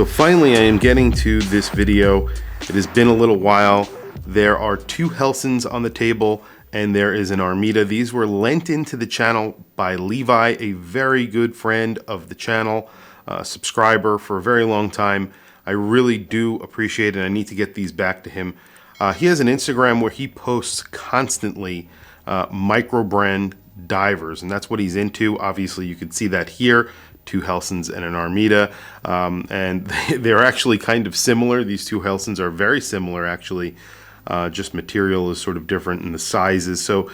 So finally I am getting to this video. It has been a little while. There are two Helsons on the table and there is an Armida. These were lent into the channel by Levi, a very good friend of the channel, subscriber for a very long time. I really do appreciate it. I need to get these back to him. He has an Instagram where he posts constantly micro brand divers, and that's what he's into. Obviously you can see that here. Two Helsons and an Armida, and they're actually kind of similar. These two Helsons are very similar actually, just material is sort of different in the sizes. So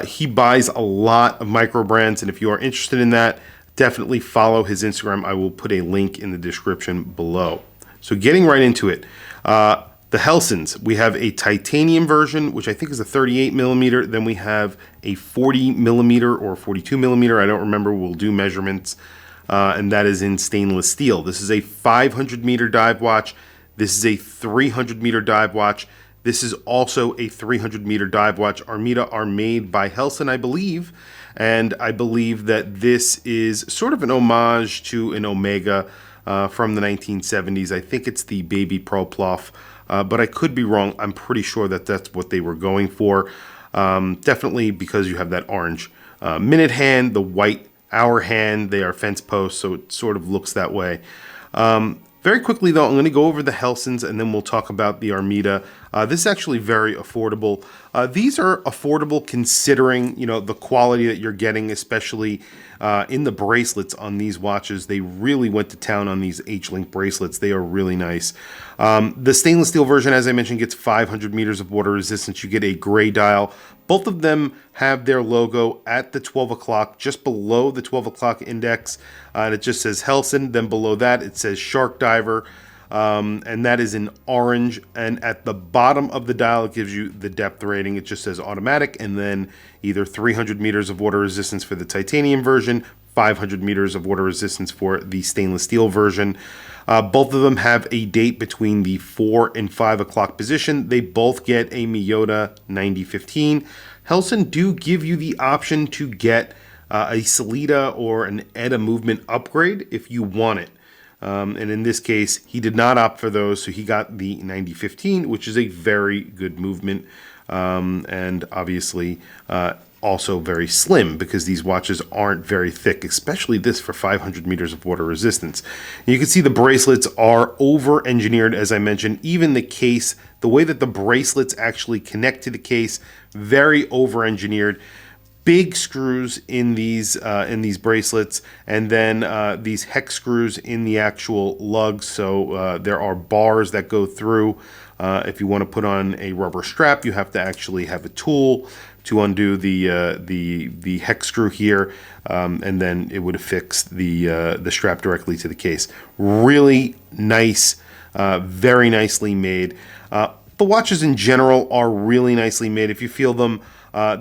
he buys a lot of micro brands, and if you are interested in that, definitely follow his Instagram. I will put a link in the description below. So getting right into it, the Helsons, we have a titanium version, which I think is a 38mm. Then we have a 40mm or 42mm. I don't remember. We'll do measurements. And that is in stainless steel. This is a 500-meter dive watch. This is a 300-meter dive watch. This is also a 300-meter dive watch. Armida are made by Helson, I believe, and I believe that this is sort of an homage to an Omega from the 1970s. I think it's the Baby Pro Plouf, but I could be wrong. I'm pretty sure that that's what they were going for. Definitely because you have that orange minute hand, the white hour hand. They are fence posts, so it sort of looks that way. Very quickly though, I'm going to go over the Helsons and then we'll talk about the Armida. This is actually very affordable. These are affordable considering, you know, the quality that you're getting, especially in the bracelets on these watches. They really went to town on these H-Link bracelets. They are really nice. The stainless steel version, as I mentioned, gets 500 meters of water resistance. You get a gray dial. Both of them have their logo at the 12 o'clock, just below the 12 o'clock index, and it just says Helson. Then below that, it says Shark Diver, and that is in orange. And at the bottom of the dial, it gives you the depth rating. It just says automatic, and then either 300 meters of water resistance for the titanium version, 500 meters of water resistance for the stainless steel version. Both of them have a date between the 4 and 5 o'clock position. They both get a Miyota 9015. Helson do give you the option to get a Salida or an ETA movement upgrade if you want it. And in this case, he did not opt for those, so he got the 9015, which is a very good movement, and obviously also very slim because these watches aren't very thick, especially this for 500 meters of water resistance. And you can see the bracelets are over-engineered, as I mentioned. Even the case, the way that the bracelets actually connect to the case, very over-engineered. Big screws in these bracelets, and then these hex screws in the actual lugs. So there are bars that go through. If you want to put on a rubber strap, you have to actually have a tool to undo the hex screw here, and then it would affix the strap directly to the case. Really nice, very nicely made. The watches in general are really nicely made. If you feel them,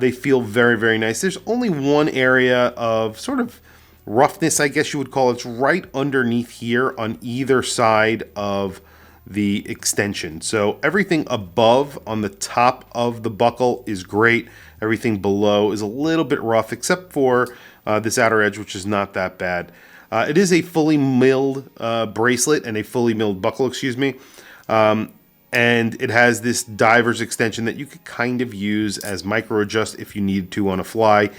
they feel very, very nice. There's only one area of sort of roughness, I guess you would call it. It's right underneath here on either side of the extension. So everything above on the top of the buckle is great. Everything below is a little bit rough, except for this outer edge, which is not that bad. It is a fully milled bracelet and a fully milled buckle, excuse me. And it has this diver's extension that you could kind of use as micro adjust if you need to on a fly.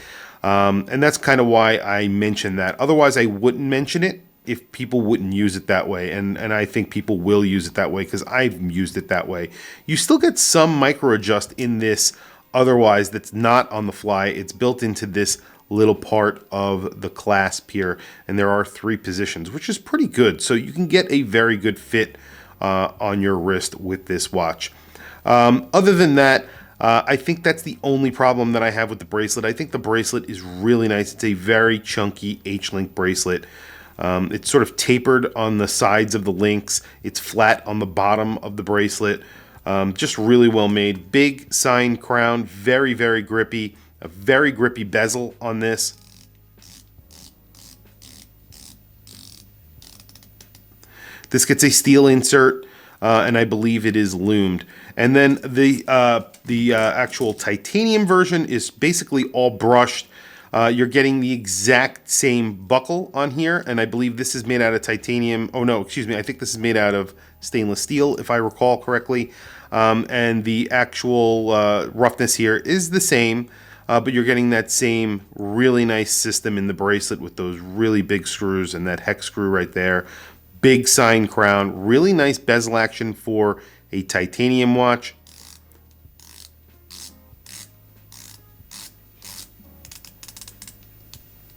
And that's kind of why I mentioned that. Otherwise, I wouldn't mention it if people wouldn't use it that way. And I think people will use it that way because I've used it that way. You still get some micro adjust in this otherwise that's not on the fly. It's built into this little part of the clasp here. And there are 3 positions, which is pretty good. So you can get a very good fit on your wrist with this watch. Other than that, I think that's the only problem that I have with the bracelet. I think the bracelet is really nice. It's a very chunky H-Link bracelet. It's sort of tapered on the sides of the links. It's flat on the bottom of the bracelet. Just really well made. Big sign crown, very, very grippy. A very grippy bezel on this. This gets a steel insert, and I believe it is loomed. And then the actual titanium version is basically all brushed. You're getting the exact same buckle on here, and I believe this is made out of titanium. Oh no, excuse me, I think this is made out of stainless steel, if I recall correctly. And the actual roughness here is the same, but you're getting that same really nice system in the bracelet with those really big screws and that hex screw right there. Big sign crown, really nice bezel action for a titanium watch.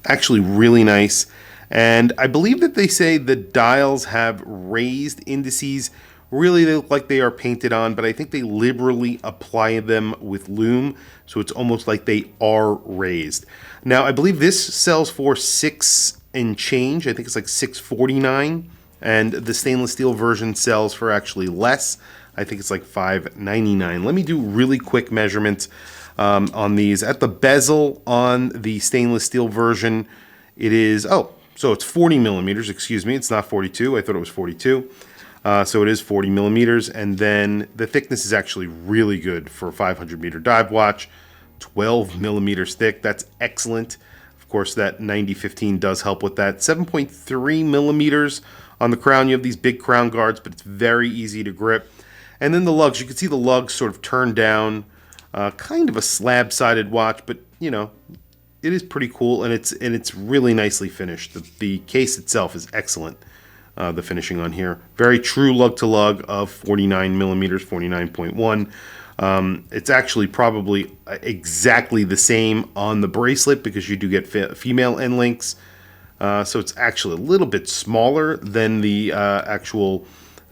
Actually really nice. And I believe that they say the dials have raised indices. Really, they look like they are painted on, but I think they liberally apply them with loom, so it's almost like they are raised. Now, I believe this sells for $6 and change. I think it's like $6.49, and the stainless steel version sells for actually less. I think it's like $5.99. Let me do really quick measurements on these. At the bezel on the stainless steel version, it is, so it's 40 millimeters, excuse me. It's not 42. I thought it was 42. So it is 40 millimeters. And then the thickness is actually really good for a 500 meter dive watch. 12 millimeters thick. That's excellent. Of course, that 9015 does help with that. 7.3 millimeters on the crown. You have these big crown guards, but it's very easy to grip. And then the lugs, you can see the lugs sort of turned down, kind of a slab-sided watch, but you know, it is pretty cool, and it's really nicely finished. The case itself is excellent. The finishing on here, very true lug to lug of 49 millimeters, 49.1. It's actually probably exactly the same on the bracelet because you do get female end links. So it's actually a little bit smaller than the actual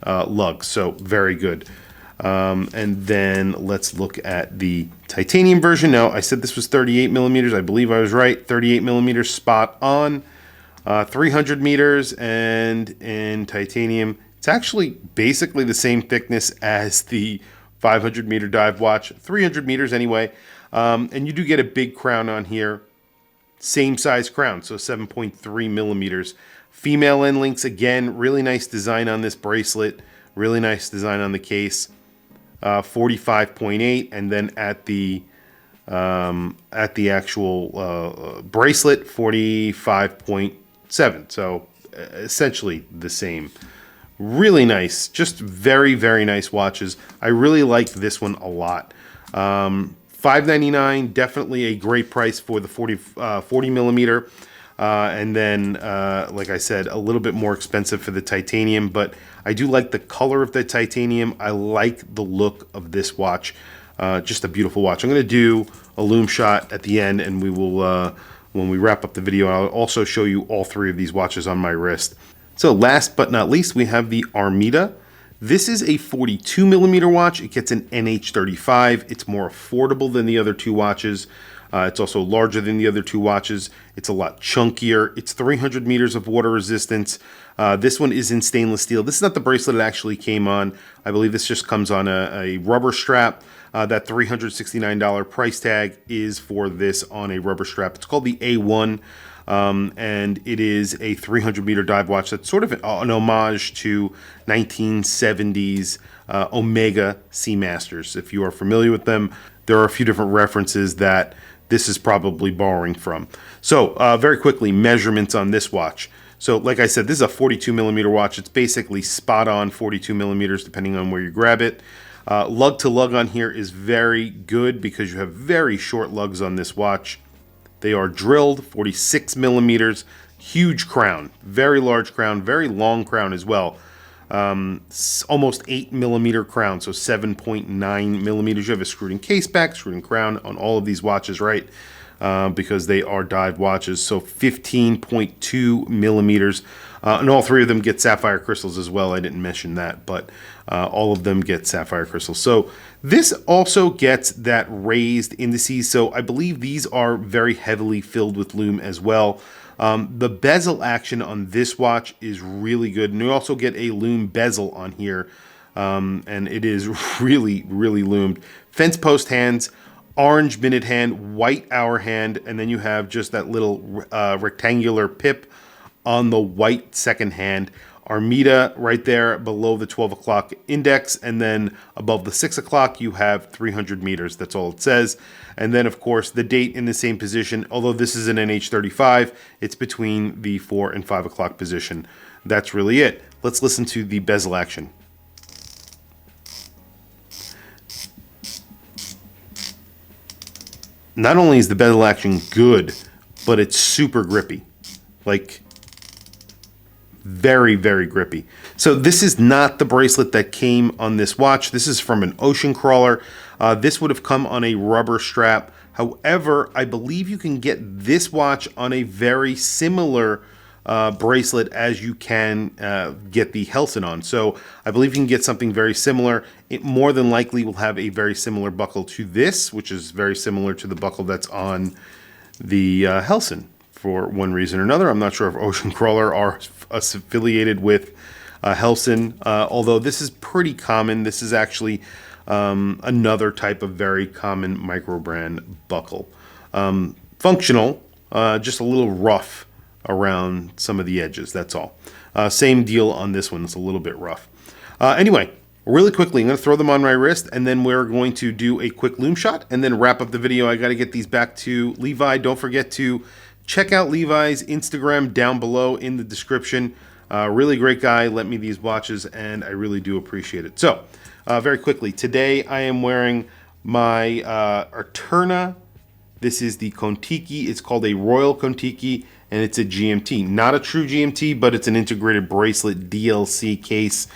lug. So very good. And then let's look at the titanium version. Now, I said this was 38 millimeters. I believe I was right. 38 millimeters spot on. 300 meters, and in titanium, it's actually basically the same thickness as the 500 meter dive watch, 300 meters anyway. And you do get a big crown on here, same size crown, so 7.3 millimeters. Female end links, again, really nice design on this bracelet, really nice design on the case. 45.8, and then at the actual bracelet, 45.7. So essentially the same. Really nice, just very, very nice watches. I really like this one a lot. $5.99, definitely a great price for the 40 millimeter. And then, like I said, a little bit more expensive for the titanium, but I do like the color of the titanium. I like the look of this watch. Just a beautiful watch. I'm going to do a Loom Shot at the end, and we will, when we wrap up the video, I'll also show you all three of these watches on my wrist. So last but not least, we have the Armida. This is a 42 millimeter watch. It gets an NH35. It's more affordable than the other two watches. It's also larger than the other two watches. It's a lot chunkier. It's 300 meters of water resistance. This one is in stainless steel. This is not the bracelet it actually came on. I believe this just comes on a rubber strap. That $369 price tag is for this on a rubber strap. It's called the A1, and it is a 300 meter dive watch that's sort of an homage to 1970s Omega Seamasters. If you are familiar with them, there are a few different references that this is probably borrowing from. So very quickly, measurements on this watch. So like I said, this is a 42 millimeter watch. It's basically spot on 42 millimeters depending on where you grab it. Lug to lug on here is very good because you have very short lugs on this watch. They are drilled, 46 millimeters, huge crown, very large crown, very long crown as well. Almost 8 millimeter crown, so 7.9 millimeters. You have a screwed in case back, screwed in crown on all of these watches, right? Because they are dive watches, so 15.2 millimeters. And all three of them get sapphire crystals as well. I didn't mention that, but all of them get sapphire crystals. So this also gets that raised indices. So I believe these are very heavily filled with loom as well. The bezel action on this watch is really good. And you also get a loom bezel on here. And it is really, really loomed. Fence post hands, orange minute hand, white hour hand, and then you have just that little rectangular pip on the white second hand. Armida right there below the 12 o'clock index, and then above the 6 o'clock you have 300 meters. That's all it says. And then of course the date in the same position, although this is an NH35, it's between the 4 and 5 o'clock position. That's really it. Let's listen to the bezel action. Not only is the bezel action good, but it's super grippy. Like, very, very grippy. So this is not the bracelet that came on this watch. This is from an ocean crawler. This would have come on a rubber strap. However, I believe you can get this watch on a very similar bracelet as you can get the Helson on. So I believe you can get something very similar. It more than likely will have a very similar buckle to this, which is very similar to the buckle that's on the Helson. For one reason or another, I'm not sure if Ocean Crawler are affiliated with Helson, although this is pretty common. This is actually another type of very common micro brand buckle. Functional, just a little rough around some of the edges, that's all. Same deal on this one, it's a little bit rough. Anyway, really quickly, I'm going to throw them on my wrist, and then we're going to do a quick loom shot and then wrap up the video. I got to get these back to Levi. Don't forget to check out Levi's Instagram down below in the description. Really great guy, lent me these watches, and I really do appreciate it. So, very quickly, today I am wearing my Arterna. This is the Kontiki. It's called a Royal Kontiki, and it's a GMT. Not a true GMT, but it's an integrated bracelet DLC case.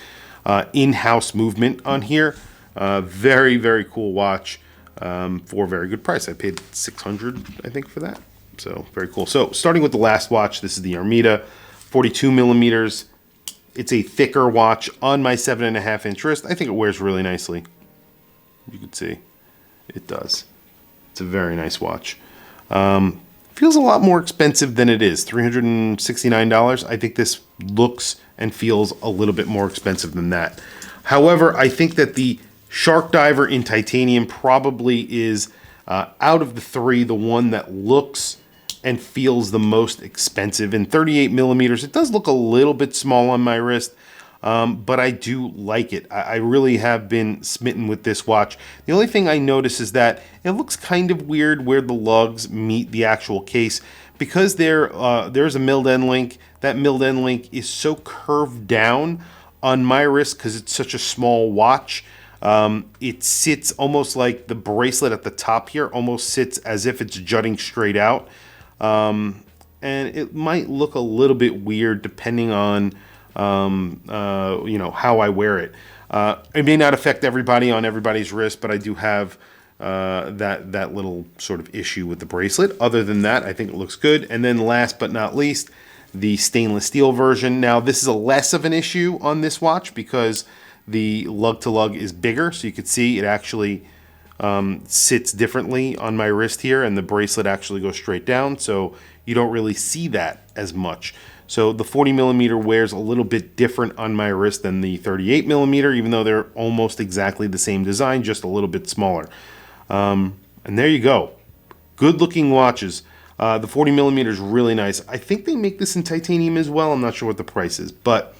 In-house movement on here. Very, very cool watch for a very good price. I paid $600, I think, for that. So very cool. So starting with the last watch, this is the Armida, 42 millimeters. It's a thicker watch on my 7.5 inch wrist. I think it wears really nicely. You can see it does. It's a very nice watch. Feels a lot more expensive than it is, $369. I think this looks and feels a little bit more expensive than that. However, I think that the Shark Diver in titanium probably is, out of the three, the one that looks and feels the most expensive. In 38 millimeters, it does look a little bit small on my wrist, but I do like it. I really have been smitten with this watch. The only thing I notice is that it looks kind of weird where the lugs meet the actual case, because there's a milled end link. That milled end link is so curved down on my wrist because it's such a small watch. It sits almost like the bracelet at the top here almost sits as if it's jutting straight out. And it might look a little bit weird depending on you know, how I wear it. It may not affect everybody on everybody's wrist, but I do have that little sort of issue with the bracelet. Other than that, I think it looks good. And then last but not least, the stainless steel version. Now, this is a less of an issue on this watch because the Lug To Lug is bigger, so you can see it actually sits differently on my wrist here, and the bracelet actually goes straight down, so you don't really see that as much. So the 40 millimeter wears a little bit different on my wrist than the 38 millimeter, even though they're almost exactly the same design, just a little bit smaller. And there you go. Good looking watches. The 40 millimeter is really nice. I think they make this in titanium as well. I'm not sure what the price is, but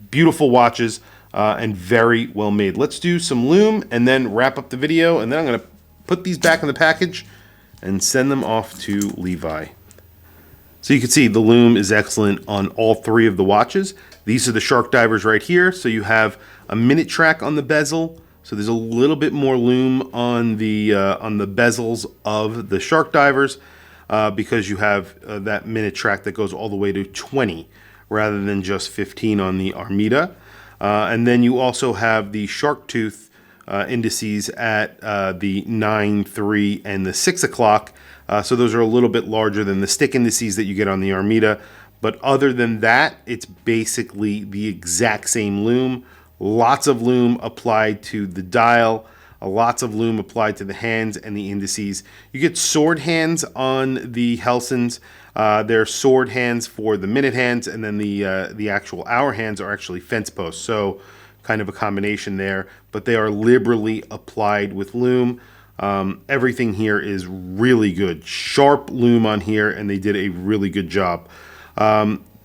beautiful watches and very well made. Let's do some loom and then wrap up the video, and then I'm going to put these back in the package and send them off to Levi. So you can see the loom is excellent on all three of the watches. These are the Shark Divers right here. So you have a minute track on the bezel. So there's a little bit more loom on the bezels of the Shark Divers because you have that minute track that goes all the way to 20 rather than just 15 on the Armida. And then you also have the shark tooth indices at the 9, 3, and the 6 o'clock. So those are a little bit larger than the stick indices that you get on the Armida. But other than that, it's basically the exact same loom. Lots of loom applied to the dial, lots of loom applied to the hands and the indices. You get sword hands on the Helsons. They're sword hands for the minute hands, and then the actual hour hands are actually fence posts. So kind of a combination there, but they are liberally applied with loom. Everything here is really good. Sharp loom on here, and they did a really good job.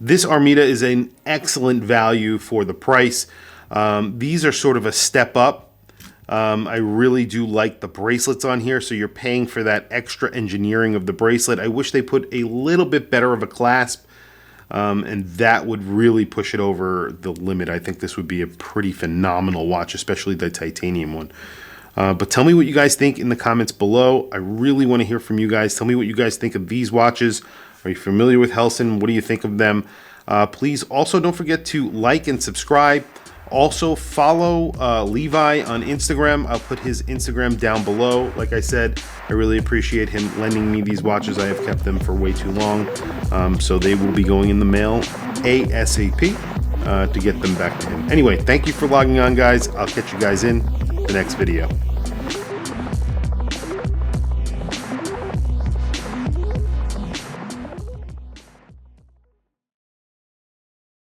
This Armida is an excellent value for the price. These are sort of a step up. I really do like the bracelets on here, so you're paying for that extra engineering of the bracelet. I wish they put a little bit better of a clasp, and that would really push it over the limit. I think this would be a pretty phenomenal watch, especially the titanium one. But tell me what you guys think in the comments below. I really want to hear from you guys. Tell me what you guys think of these watches. Are you familiar with Helson? What do you think of them? Please also don't forget to like and subscribe. Also follow Levi on Instagram. I'll put his Instagram down below. Like I said, I really appreciate him lending me these watches. I have kept them for way too long. So they will be going in the mail ASAP to get them back to him. Anyway, thank you for logging on, guys. I'll catch you guys in the next video.